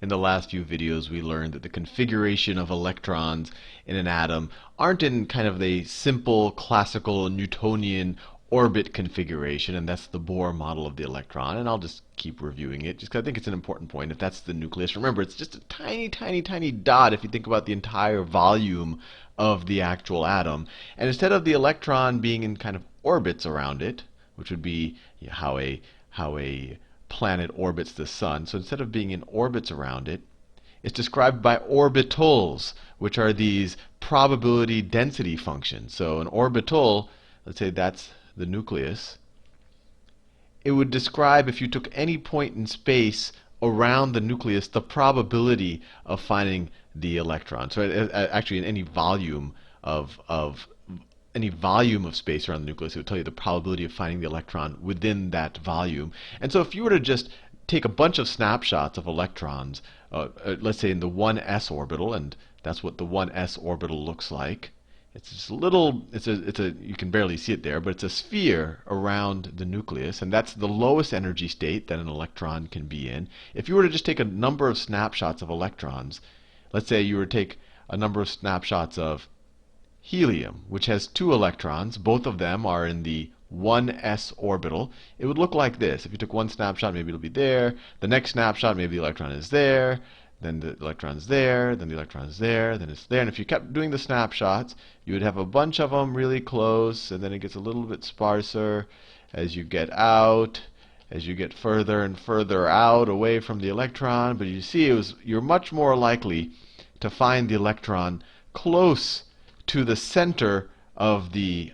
In the last few videos, we learned that the configuration of electrons in an atom aren't in kind of the simple classical Newtonian orbit configuration, and that's the Bohr model of the electron. And I'll just keep reviewing it just because I think it's an important point. If that's the nucleus, remember it's just a tiny, tiny, tiny dot if you think about the entire volume of the actual atom. And instead of the electron being in kind of orbits around it, which would be how a planet orbits the sun. So instead of being in orbits around it, it's described by orbitals, which are these probability density functions. So an orbital, let's say that's the nucleus, it would describe, if you took any point in space around the nucleus, the probability of finding the electron. So actually in any volume of space around the nucleus, it would tell you the probability of finding the electron within that volume. And so if you were to just take a bunch of snapshots of electrons, let's say in the 1s orbital, and that's what the 1s orbital looks like. It's just a little, you can barely see it there, but it's a sphere around the nucleus, and that's the lowest energy state that an electron can be in. If you were to just take a number of snapshots of electrons, let's say you were to take a number of snapshots of helium, which has 2 electrons, both of them are in the 1s orbital, it would look like this. If you took one snapshot, maybe it'll be there. The next snapshot, maybe the electron is there. Then the electron's there. Then the electron's there. Then it's there. And if you kept doing the snapshots, you would have a bunch of them really close, and then it gets a little bit sparser as you get out, as you get further and further out away from the electron. But you see, you're much more likely to find the electron close to the center of the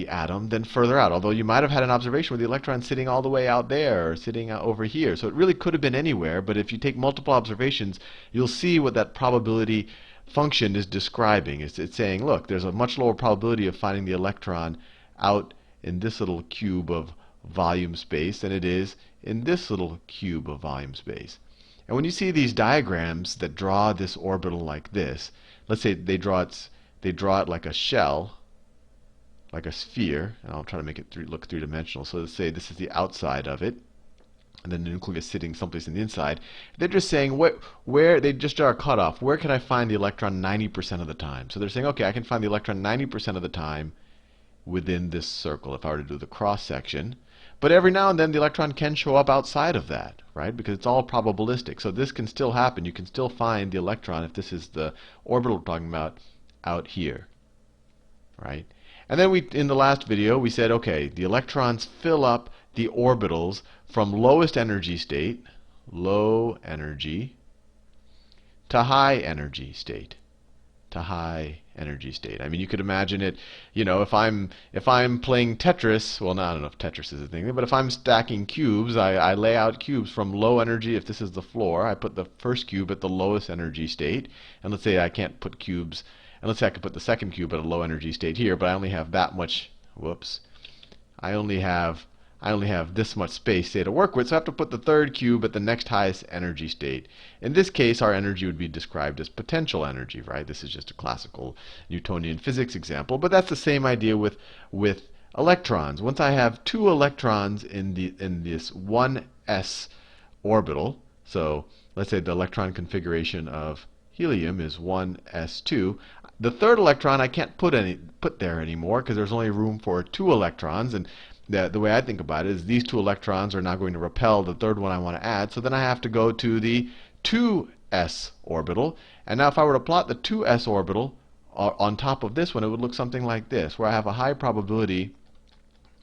atom than further out. Although you might have had an observation where the electron's sitting all the way out there or sitting out over here. So it really could have been anywhere, but if you take multiple observations, you'll see what that probability function is describing. It's saying, look, there's a much lower probability of finding the electron out in this little cube of volume space than it is in this little cube of volume space. And when you see these diagrams that draw this orbital like this, let's say they draw it like a shell, like a sphere, and I'll try to make it look three-dimensional. So let's say this is the outside of it, and then the nucleus sitting someplace in the inside. They're just saying where they just draw a cutoff. Where can I find the electron 90% of the time? So they're saying, okay, I can find the electron 90% of the time within this circle if I were to do the cross section. But every now and then the electron can show up outside of that, right? Because it's all probabilistic. So this can still happen. You can still find the electron if this is the orbital we're talking about out here, right? And then in the last video we said, okay, the electrons fill up the orbitals from lowest energy state, low energy, to high energy state, I mean, you could imagine it, if I'm playing Tetris, well, I don't know if Tetris is a thing, but if I'm stacking cubes, I lay out cubes from low energy. If this is the floor, I put the first cube at the lowest energy state, and let's say I can't put cubes. And let's say I could put the second cube at a low energy state here, but I only have that much, I only have this much space, say, to work with, so I have to put the third cube at the next highest energy state. In this case, our energy would be described as potential energy, right? This is just a classical Newtonian physics example, but that's the same idea with electrons. Once I have 2 electrons in this 1s orbital, so let's say the electron configuration of helium is 1s2. The third electron I can't put there anymore because there's only room for 2 electrons, and the way I think about it is these 2 electrons are now going to repel the third one I want to add, so then I have to go to the 2s orbital. And now if I were to plot the 2s orbital on top of this one, it would look something like this, where I have a high probability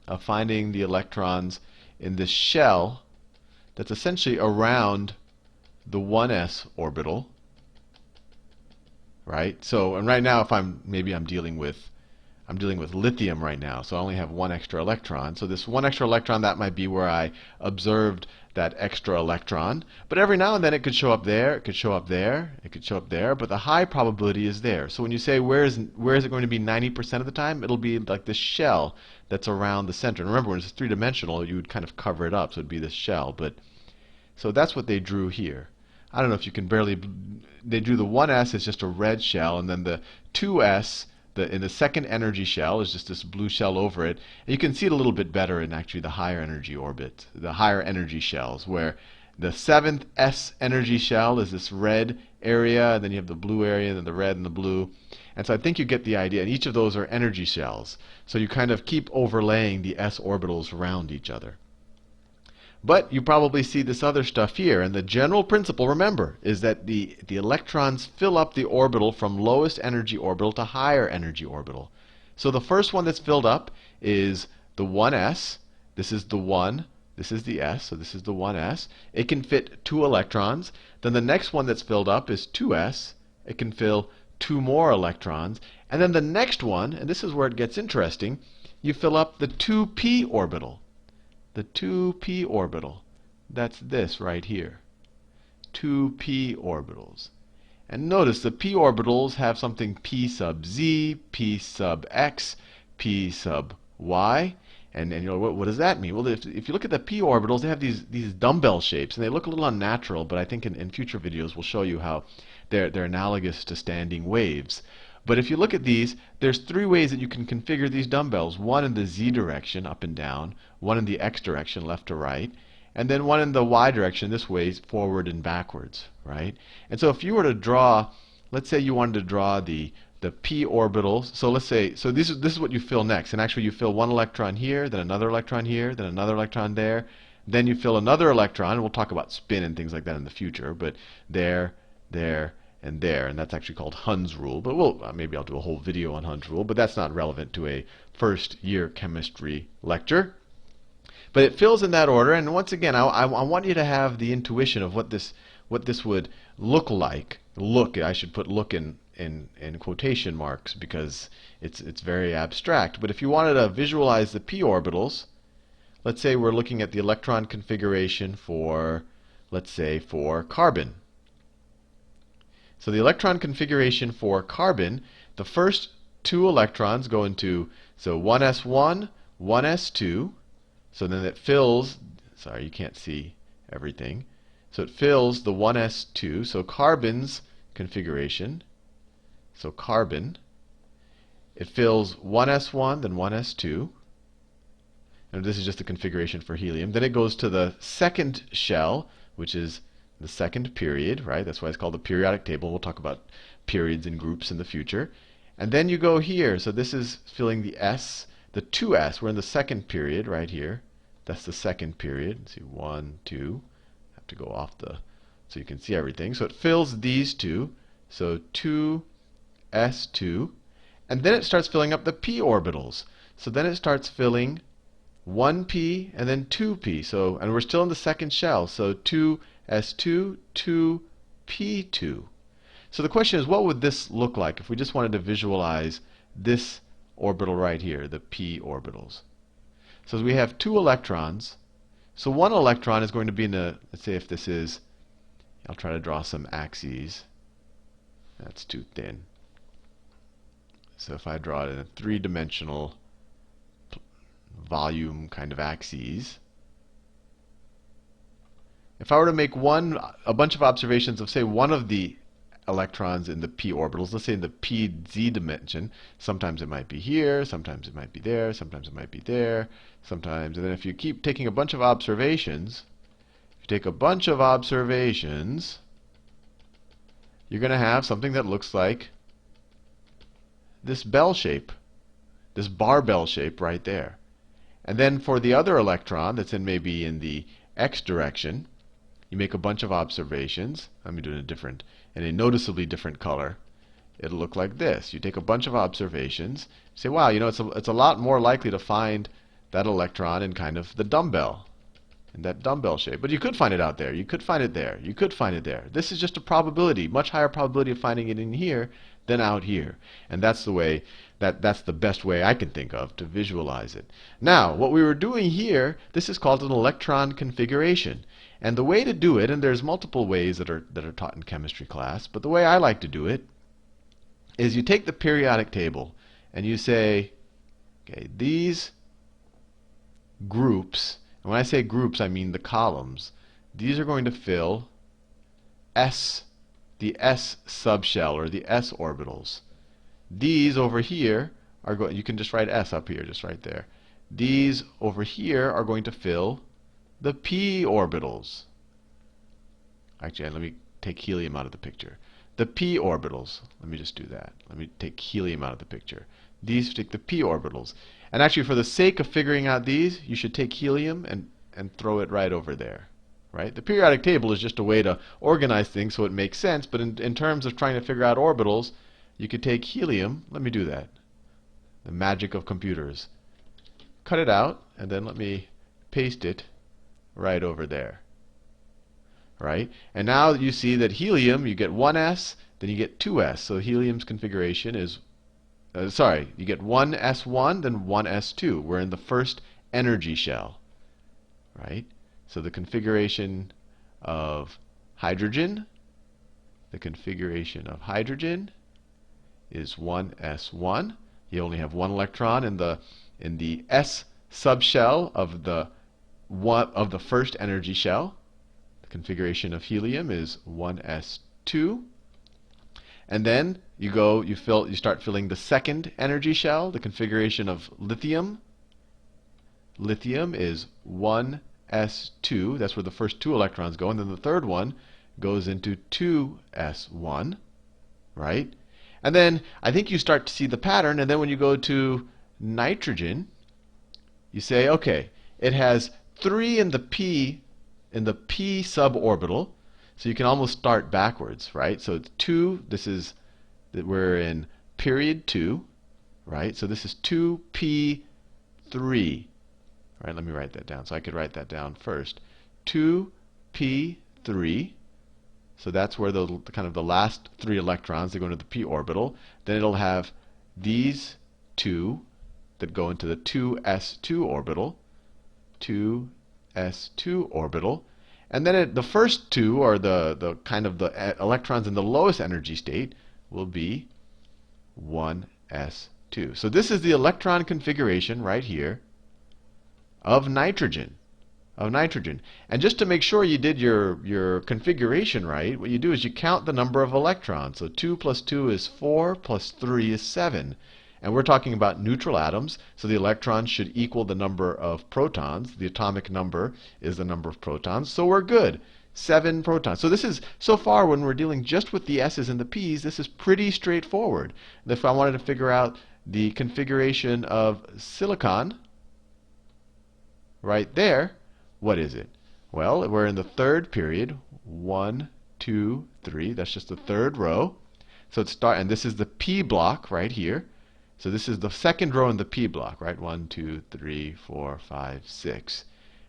of finding the electrons in this shell that's essentially around the 1s orbital. Right? So, and right now, maybe I'm dealing with lithium right now, so I only have 1 extra electron. So this 1 extra electron, that might be where I observed that extra electron. But every now and then it could show up there, it could show up there, it could show up there, but the high probability is there. So when you say where is it going to be 90% of the time, it'll be like this shell that's around the center. And remember, when it's three-dimensional, you would kind of cover it up, so it'd be this shell. So that's what they drew here. I don't know if you can they drew the 1s as just a red shell, and then the 2s, in the second energy shell, is just this blue shell over it. And you can see it a little bit better in actually the higher energy orbit, the higher energy shells, where The seventh s energy shell is this red area, and then you have the blue area, and then the red and the blue. And so I think you get the idea. And each of those are energy shells. So you kind of keep overlaying the s orbitals around each other. But you probably see this other stuff here. And the general principle, remember, is that the electrons fill up the orbital from lowest energy orbital to higher energy orbital. So the first one that's filled up is the 1s. This is the 1. This is the s. So this is the 1s. It can fit 2 electrons. Then the next one that's filled up is 2s. It can fill 2 more electrons. And then the next one, and this is where it gets interesting, you fill up the 2p orbital. The 2p orbital. That's this right here. 2p orbitals. And notice the p orbitals have something p sub z, p sub x, p sub y. And you know, what does that mean? Well, if you look at the p orbitals, they have these dumbbell shapes, and they look a little unnatural, but I think in future videos we'll show you how they're analogous to standing waves. But if you look at these, there's 3 ways that you can configure these dumbbells. One in the z direction, up and down. One in the x direction, left to right. And then one in the y direction, this way, forward and backwards, right? And so if you were to draw, let's say you wanted to draw the p orbitals. So let's say, so this is what you fill next. And actually you fill 1 electron here, then another electron here, then another electron there. Then you fill another electron, and we'll talk about spin and things like that in the future, but there, and there, and that's actually called Hund's rule. But maybe I'll do a whole video on Hund's rule, but that's not relevant to a first-year chemistry lecture. But it fills in that order, and once again, I want you to have the intuition of what this would look like. I should put look in quotation marks because it's very abstract. But if you wanted to visualize the p orbitals, let's say we're looking at the electron configuration for, let's say, for carbon. So the electron configuration for carbon, the first 2 electrons go into, so 1s1, 1s2. So then it fills, sorry, you can't see everything. So it fills the 1s2. So carbon's configuration, so carbon, it fills 1s1, then 1s2. And this is just the configuration for helium. Then it goes to the second shell, which is the second period, right? That's why it's called the periodic table. We'll talk about periods and groups in the future. And then you go here. So this is filling the S, the 2s. We're in the second period right here. That's the second period. Let's see, 1, 2. I have to go off so you can see everything. So it fills these 2. So 2s2. And then it starts filling up the p orbitals. So then it starts filling 1p and then 2p. So, and we're still in the second shell. So 2s2, 2p2. So the question is, what would this look like if we just wanted to visualize this orbital right here, the p orbitals? So we have 2 electrons. So 1 electron is going to be in the, let's say if this is, I'll try to draw some axes. That's too thin. So if I draw it in a 3-dimensional volume kind of axes, if I were to make a bunch of observations of, say, one of the electrons in the p orbitals, let's say in the pz dimension, sometimes it might be here, sometimes it might be there, sometimes it might be there, sometimes, and then if you keep taking a bunch of observations, you're going to have something that looks like this bell shape, this barbell shape right there. And then for the other electron that's maybe in the x direction, you make a bunch of observations. Let me do it in a noticeably different color. It'll look like this. You take a bunch of observations, say, wow, you know, it's a lot more likely to find that electron in kind of the dumbbell, in that dumbbell shape. But you could find it out there. You could find it there. You could find it there. This is just a probability, much higher probability of finding it in here than out here. And that's the way, that's the best way I can think of to visualize it. Now, what we were doing here, this is called an electron configuration. And the way to do it, and there's multiple ways that are taught in chemistry class, but the way I like to do it is you take the periodic table and you say, okay, these groups, and when I say groups, I mean the columns, these are going to fill S, the S subshell, or the S orbitals. These over here are going, you can just write S up here, just right there. These over here are going to fill the p orbitals. Actually, let me take helium out of the picture. The p orbitals, let me just do that. Let me take helium out of the picture. These take the p orbitals. And actually, for the sake of figuring out these, you should take helium and throw it right over there. Right? The periodic table is just a way to organize things so it makes sense, but in terms of trying to figure out orbitals, you could take helium. Let me do that. The magic of computers. Cut it out, and then let me paste it right over there. Right? And now you see that helium, you get 1s, then you get 2s. So helium's configuration is, you get 1s1, then 1s2. We're in the first energy shell. Right? So the configuration of hydrogen, is 1s1. You only have one electron in the s subshell of the first energy shell. The configuration of helium is 1s2. And then you start filling the second energy shell. The configuration of lithium is 1s2. That's where the first two electrons go, and then the third one goes into 2s1, right? And then I think you start to see the pattern, and then when you go to nitrogen, you say, okay, it has 3 in the p suborbital, so you can almost start backwards, right? So it's 2. We're in period 2, right? So this is 2p3. Right, let me write that down. So I could write that down first. 2p3. So that's where the kind of the last 3 electrons, they go into the p orbital. Then it'll have these 2 that go into the 2s2 orbital. 2s2 orbital. And then the first 2, or the kind of the electrons in the lowest energy state, will be 1s2. So this is the electron configuration right here of nitrogen. And just to make sure you did your configuration right, what you do is you count the number of electrons. So 2 plus 2 is 4, plus 3 is 7. And we're talking about neutral atoms, so the electrons should equal the number of protons. The atomic number is the number of protons, so we're good. 7 protons. So this is, so far when we're dealing just with the s's and the p's, this is pretty straightforward. And if I wanted to figure out the configuration of silicon, right there, what is it? Well, we're in the third period. 1, 2, 3. That's just the third row. So and this is the p block right here. So this is the second row in the p block, right? 1, 2, 3, 4, 5, 6.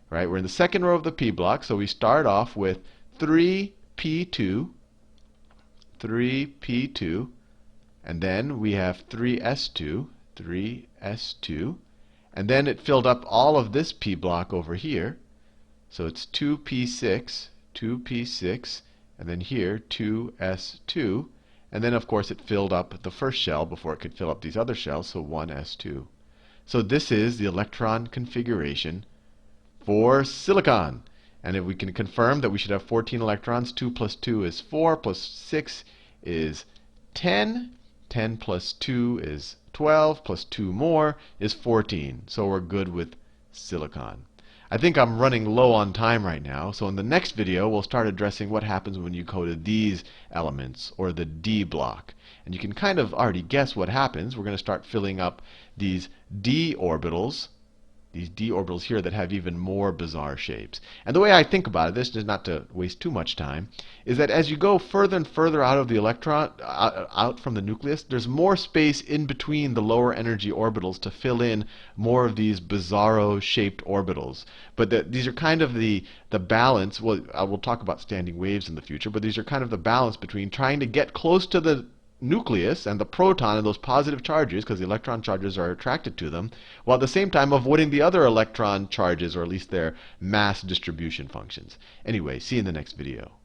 Right? We're in the second row of the p block. So we start off with 3p2, and then we have 3s2, and then it filled up all of this p block over here. So it's 2p6, and then here 2s2. And then, of course, it filled up the first shell before it could fill up these other shells, so 1s2. So this is the electron configuration for silicon. And if we can confirm that we should have 14 electrons, 2 plus 2 is 4, plus 6 is 10. 10 plus 2 is 12, plus 2 more is 14. So we're good with silicon. I think I'm running low on time right now, so in the next video we'll start addressing what happens when you go to these elements, or the D block. And you can kind of already guess what happens. We're going to start filling up these d orbitals here that have even more bizarre shapes. And the way I think about it, this is not to waste too much time, is that as you go further and further out of the electron, out from the nucleus, there's more space in between the lower energy orbitals to fill in more of these bizarro shaped orbitals. But these are kind of the balance. Well, I will talk about standing waves in the future, but these are kind of the balance between trying to get close to the nucleus and the proton and those positive charges, because the electron charges are attracted to them, while at the same time avoiding the other electron charges, or at least their mass distribution functions. Anyway, see you in the next video.